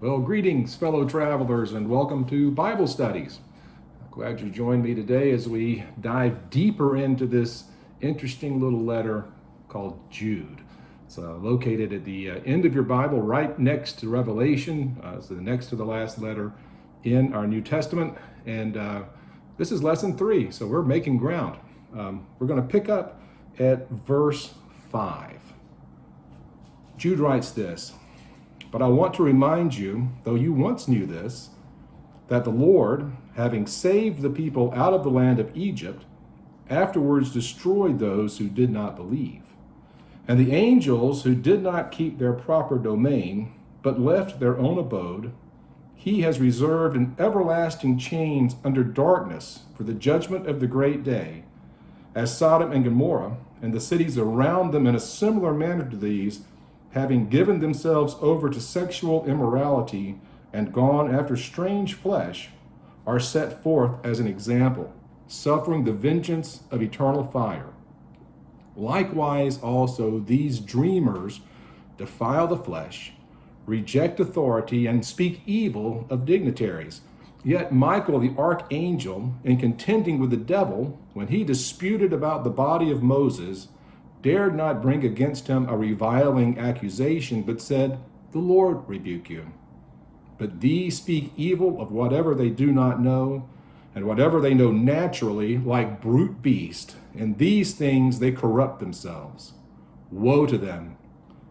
Well, greetings, fellow travelers, and welcome to Bible Studies. Glad you joined me today as we dive deeper into this interesting little letter called Jude. It's located at the end of your Bible, right next to Revelation. It's the next to the last letter in our New Testament. And this is lesson 3, so we're making ground. We're going to pick up at verse 5. Jude writes this: "But I want to remind you, though you once knew this, that the Lord, having saved the people out of the land of Egypt, afterwards destroyed those who did not believe. And the angels who did not keep their proper domain, but left their own abode, he has reserved in everlasting chains under darkness for the judgment of the great day, as Sodom and Gomorrah, and the cities around them in a similar manner to these, having given themselves over to sexual immorality and gone after strange flesh, are set forth as an example, suffering the vengeance of eternal fire. Likewise also these dreamers defile the flesh, reject authority, and speak evil of dignitaries. Yet Michael the archangel, in contending with the devil, when he disputed about the body of Moses, dared not bring against him a reviling accusation, but said, 'The Lord rebuke you.' But these speak evil of whatever they do not know, and whatever they know naturally, like brute beasts. In these things they corrupt themselves. Woe to them,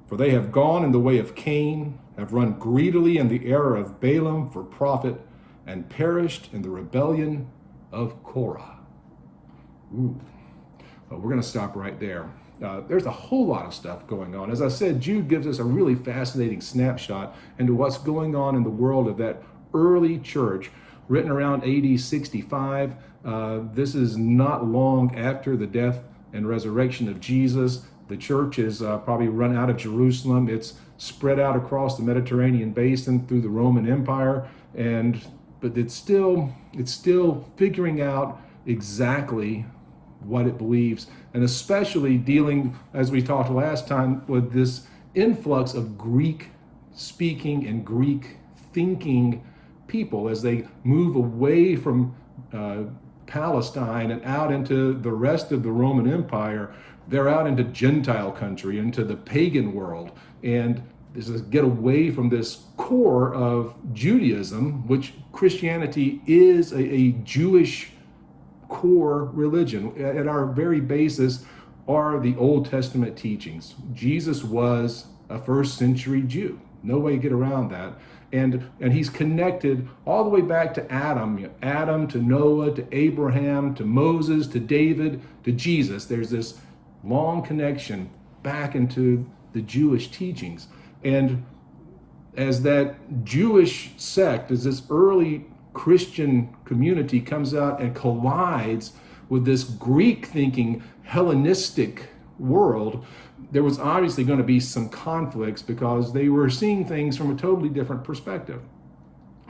for they have gone in the way of Cain, have run greedily in the error of Balaam for profit, and perished in the rebellion of Korah." Ooh. Well, we're going to stop right there. There's a whole lot of stuff going on. As I said, Jude gives us a really fascinating snapshot into what's going on in the world of that early church, written around AD 65. This is not long after the death and resurrection of Jesus. The church is probably run out of Jerusalem. It's spread out across the Mediterranean basin through the Roman Empire, but it's still figuring out exactly what it believes, and especially dealing, as we talked last time, with this influx of Greek speaking and Greek thinking people as they move away from Palestine and out into the rest of the Roman Empire. They're out into Gentile country, into the pagan world, and this is get away from this core of Judaism, which Christianity is a Jewish core religion. At our very basis are the Old Testament teachings. Jesus was a first century Jew. No way to get around that. And he's connected all the way back to Adam to Noah, to Abraham, to Moses, to David, to Jesus. There's this long connection back into the Jewish teachings. And as that Jewish sect, as this early Christian community comes out and collides with this Greek thinking Hellenistic world, there was obviously going to be some conflicts because they were seeing things from a totally different perspective.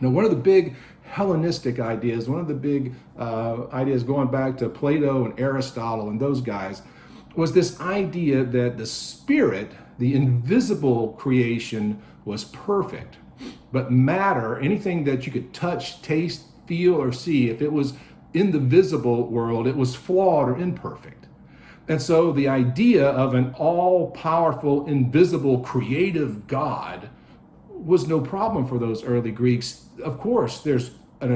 Now, one of the big Hellenistic ideas, one of the big ideas going back to Plato and Aristotle and those guys, was this idea that the spirit, the invisible creation, was perfect. But matter, anything that you could touch, taste, feel, or see, if it was in the visible world, it was flawed or imperfect. And so the idea of an all-powerful, invisible, creative God was no problem for those early Greeks. Of course, there's an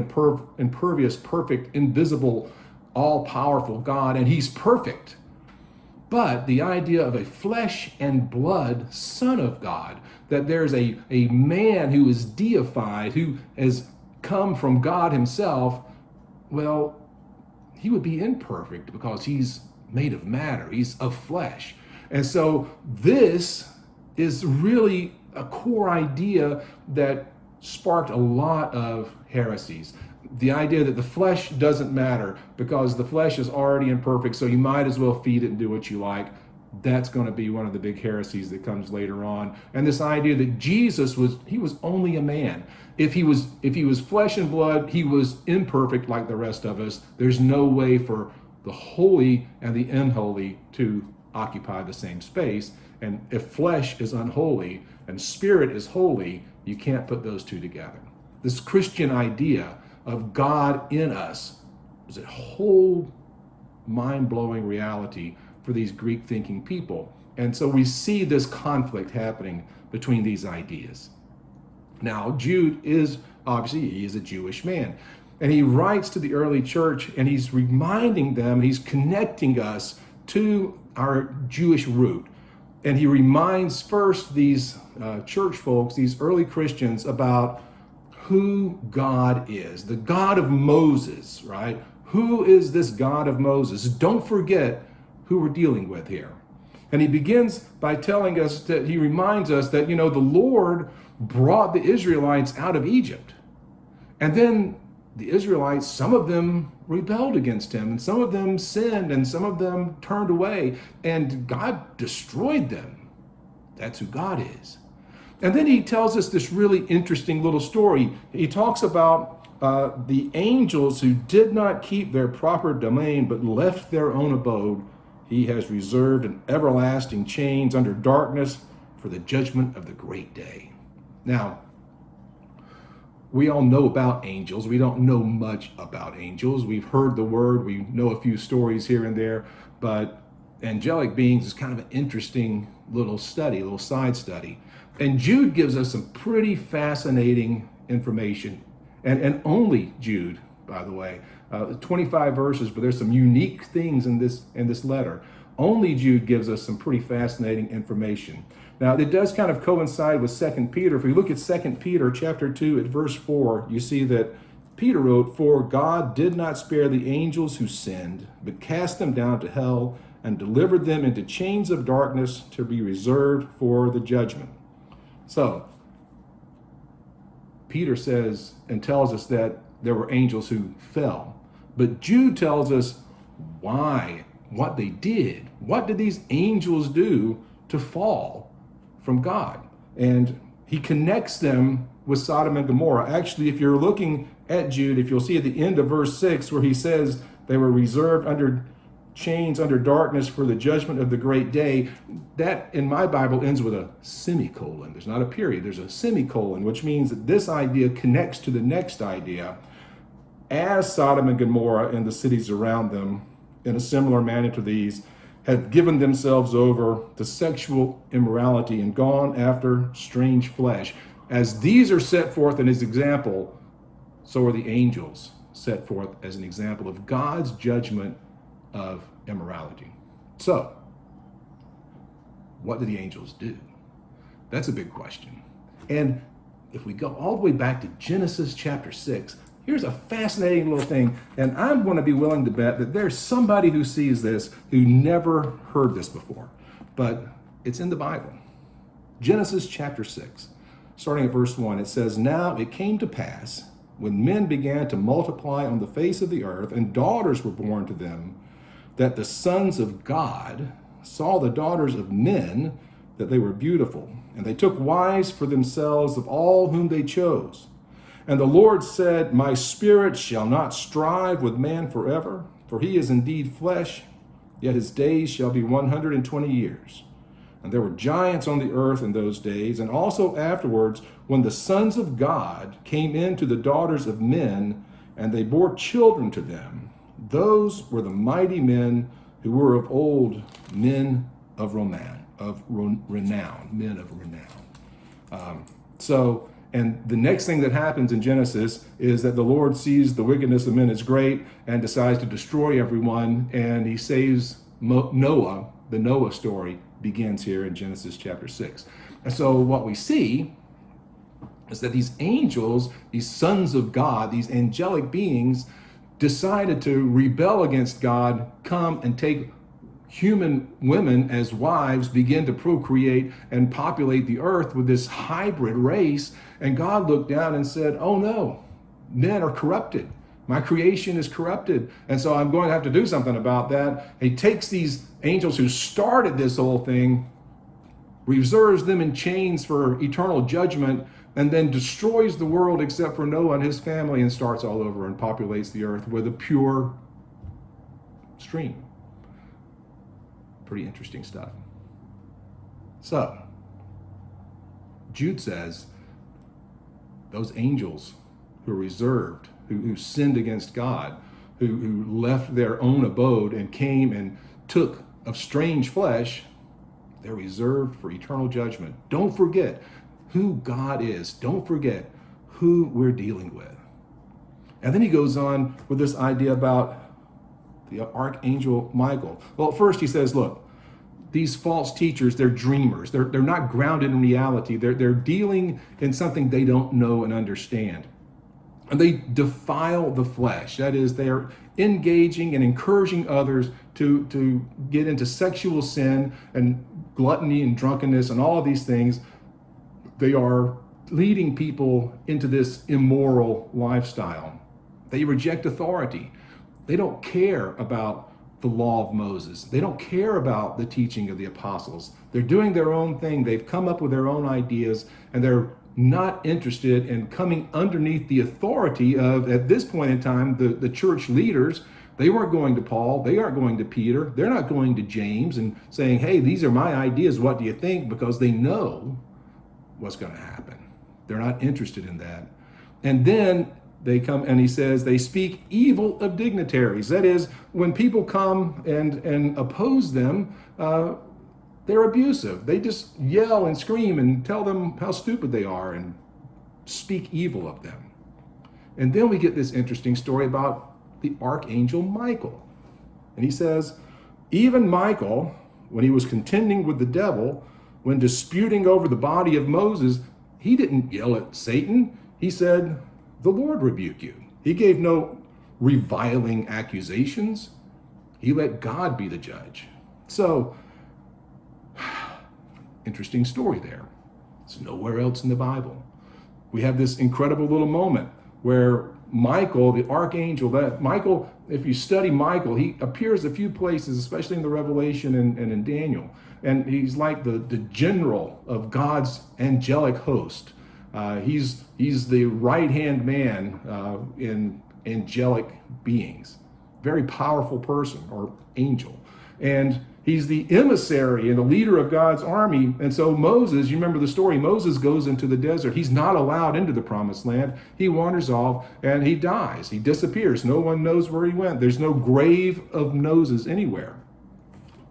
impervious, perfect, invisible, all-powerful God, and he's perfect. But the idea of a flesh and blood Son of God, that there's a man who is deified, who has come from God himself, well, he would be imperfect because he's made of matter, he's of flesh. And so this is really a core idea that sparked a lot of heresies. The idea that the flesh doesn't matter because the flesh is already imperfect, so you might as well feed it and do what you like. That's going to be one of the big heresies that comes later on. And this idea that Jesus was only a man. If he was flesh and blood, he was imperfect like the rest of us. There's no way for the holy and the unholy to occupy the same space. And if flesh is unholy and spirit is holy, You can't put those two together. This Christian idea of God in us is a whole mind-blowing reality for these Greek-thinking people. And so we see this conflict happening between these ideas. Now, Jude is, obviously, he is a Jewish man. And he writes to the early church, and he's reminding them, he's connecting us to our Jewish root. And he reminds first these church folks, these early Christians, about who God is, the God of Moses, right? Who is this God of Moses? Don't forget who we're dealing with here. And he begins by telling us that he reminds us that, the Lord brought the Israelites out of Egypt. And then the Israelites, some of them rebelled against him, and some of them sinned, and some of them turned away, and God destroyed them. That's who God is. And then he tells us this really interesting little story. He talks about the angels who did not keep their proper domain, but left their own abode. He has reserved in everlasting chains under darkness for the judgment of the great day. Now, we all know about angels. We don't know much about angels. We've heard the word. We know a few stories here and there. But angelic beings is kind of an interesting little study, a little side study. And Jude gives us some pretty fascinating information. And only Jude, by the way. 25 verses, but there's some unique things in this letter. Only Jude gives us some pretty fascinating information. Now, it does kind of coincide with 2 Peter. If we look at 2 Peter chapter 2 at verse 4, you see that Peter wrote, "For God did not spare the angels who sinned, but cast them down to hell and delivered them into chains of darkness to be reserved for the judgment." So, Peter says and tells us that there were angels who fell. But Jude tells us why, what they did. What did these angels do to fall from God? And he connects them with Sodom and Gomorrah. Actually, if you're looking at Jude, if you'll see at the end of verse 6 where he says they were reserved under chains, under darkness for the judgment of the great day, that in my Bible ends with a semicolon. There's not a period, there's a semicolon, which means that this idea connects to the next idea. As Sodom and Gomorrah and the cities around them, in a similar manner to these, have given themselves over to sexual immorality and gone after strange flesh. As these are set forth in his example, so are the angels set forth as an example of God's judgment of immorality. So, what do the angels do? That's a big question. And if we go all the way back to Genesis chapter 6, here's a fascinating little thing, and I'm going to be willing to bet that there's somebody who sees this who never heard this before, but it's in the Bible. Genesis chapter 6, starting at verse 1, it says, "Now it came to pass, when men began to multiply on the face of the earth, and daughters were born to them, that the sons of God saw the daughters of men, that they were beautiful, and they took wives for themselves of all whom they chose. And the Lord said, My spirit shall not strive with man forever, for he is indeed flesh, yet his days shall be 120 years. And there were giants on the earth in those days, and also afterwards, when the sons of God came in to the daughters of men, and they bore children to them. Those were the mighty men who were of old, men of renown, men of renown." And the next thing that happens in Genesis is that the Lord sees the wickedness of men as great and decides to destroy everyone, and he saves Noah. The Noah story begins here in Genesis chapter 6. And so what we see is that these angels, these sons of God, these angelic beings, decided to rebel against God, come and take human women as wives, begin to procreate and populate the earth with this hybrid race. And God looked down and said, "Oh no, men are corrupted. My creation is corrupted. And so I'm going to have to do something about that." He takes these angels who started this whole thing, reserves them in chains for eternal judgment, and then destroys the world except for Noah and his family, and starts all over and populates the earth with a pure stream. Pretty interesting stuff. So, Jude says, those angels who are reserved, who sinned against God, who left their own abode and came and took of strange flesh, they're reserved for eternal judgment. Don't forget who God is. Don't forget who we're dealing with. And then he goes on with this idea about the archangel Michael. Well, first he says, look, these false teachers, they're dreamers. They're not grounded in reality. They're dealing in something they don't know and understand. And they defile the flesh. That is, they're engaging and encouraging others to get into sexual sin and gluttony and drunkenness and all of these things. They are leading people into this immoral lifestyle. They reject authority. They don't care about the law of Moses. They don't care about the teaching of the apostles. They're doing their own thing. They've come up with their own ideas, and they're not interested in coming underneath the authority of, at this point in time, the church leaders. They weren't going to Paul. They aren't going to Peter. They're not going to James and saying, hey, these are my ideas. What do you think? Because they know what's going to happen. They're not interested in that. And then they come, and he says, they speak evil of dignitaries. That is, when people come and oppose them, they're abusive. They just yell and scream and tell them how stupid they are and speak evil of them. And then we get this interesting story about the archangel Michael. And he says, even Michael, when he was contending with the devil, when disputing over the body of Moses, he didn't yell at Satan. He said, the Lord rebuke you. He gave no reviling accusations. He let God be the judge. So, interesting story there. It's nowhere else in the Bible. We have this incredible little moment where Michael, the archangel, that Michael, if you study Michael, he appears a few places, especially in the Revelation and in Daniel. And he's like the general of God's angelic host. He's the right-hand man in angelic beings. Very powerful person or angel. And he's the emissary and the leader of God's army. And so Moses, you remember the story, Moses goes into the desert. He's not allowed into the promised land. He wanders off and he dies. He disappears. No one knows where he went. There's no grave of Moses anywhere.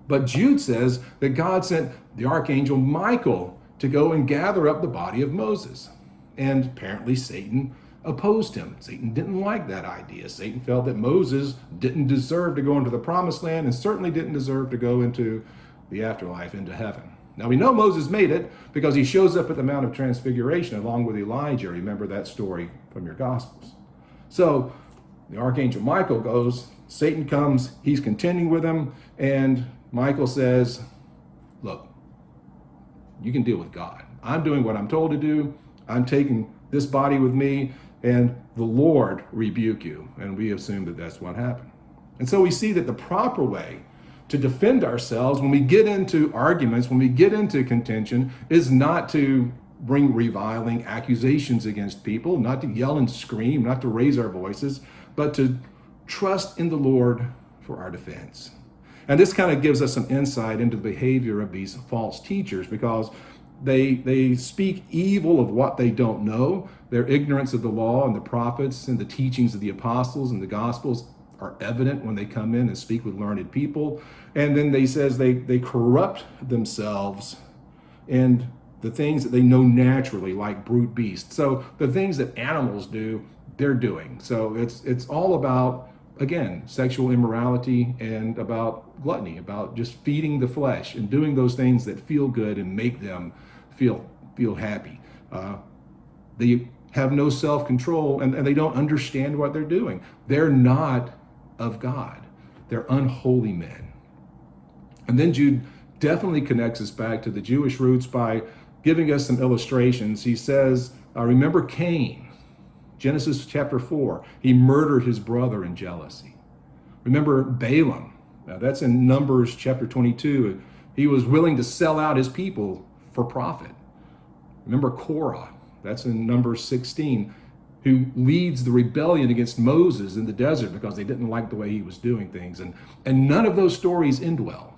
But Jude says that God sent the archangel Michael to go and gather up the body of Moses. And apparently Satan opposed him. Satan didn't like that idea. Satan felt that Moses didn't deserve to go into the promised land and certainly didn't deserve to go into the afterlife, into heaven. Now we know Moses made it because he shows up at the Mount of Transfiguration along with Elijah. Remember that story from your Gospels. So the archangel Michael goes, Satan comes, he's contending with him, and Michael says, look, you can deal with God. I'm doing what I'm told to do. I'm taking this body with me, and the Lord rebuke you. And we assume that that's what happened. And so we see that the proper way to defend ourselves when we get into arguments, when we get into contention, is not to bring reviling accusations against people, not to yell and scream, not to raise our voices, but to trust in the Lord for our defense. And this kind of gives us some insight into the behavior of these false teachers, because they speak evil of what they don't know. Their ignorance of the law and the prophets and the teachings of the apostles and the gospels are evident when they come in and speak with learned people. And then they says they corrupt themselves in the things that they know naturally, like brute beasts. So the things that animals do, they're doing. So it's all about, again, sexual immorality and about gluttony, about just feeding the flesh and doing those things that feel good and make them feel happy. They have no self-control and they don't understand what they're doing. They're not of God. They're unholy men. And then Jude definitely connects us back to the Jewish roots by giving us some illustrations. He says, remember Cain, Genesis chapter 4. He murdered his brother in jealousy. Remember Balaam. Now that's in Numbers chapter 22. He was willing to sell out his people for profit. Remember Korah. That's in Numbers 16, who leads the rebellion against Moses in the desert because they didn't like the way he was doing things. And none of those stories end well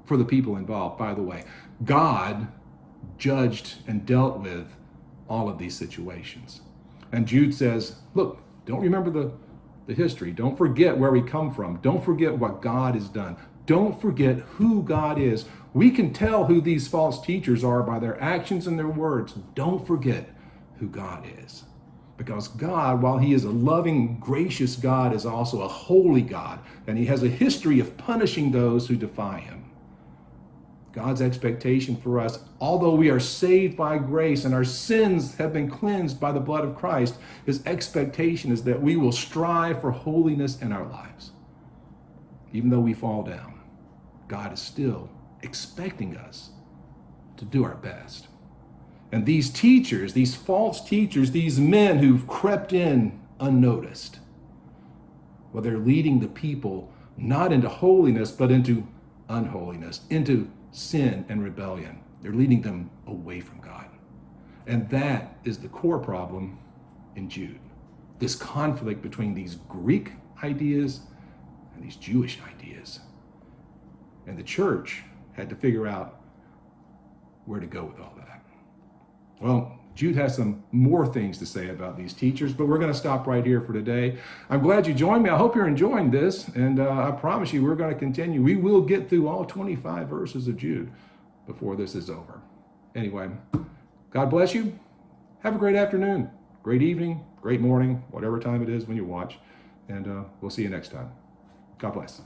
for the people involved, by the way. God judged and dealt with all of these situations. And Jude says, look, don't remember the history. Don't forget where we come from. Don't forget what God has done. Don't forget who God is. We can tell who these false teachers are by their actions and their words. Don't forget who God is. Because God, while he is a loving, gracious God, is also a holy God. And he has a history of punishing those who defy him. God's expectation for us, although we are saved by grace and our sins have been cleansed by the blood of Christ, his expectation is that we will strive for holiness in our lives. Even though we fall down, God is still expecting us to do our best. And these teachers, these false teachers, these men who've crept in unnoticed, well, they're leading the people not into holiness, but into unholiness, into sin and rebellion. They're leading them away from God. And that is the core problem in Jude. This conflict between these Greek ideas and these Jewish ideas. And the church had to figure out where to go with all that. Well, Jude has some more things to say about these teachers, but we're going to stop right here for today. I'm glad you joined me. I hope you're enjoying this, and I promise you we're going to continue. We will get through all 25 verses of Jude before this is over. Anyway, God bless you. Have a great afternoon, great evening, great morning, whatever time it is when you watch, and we'll see you next time. God bless.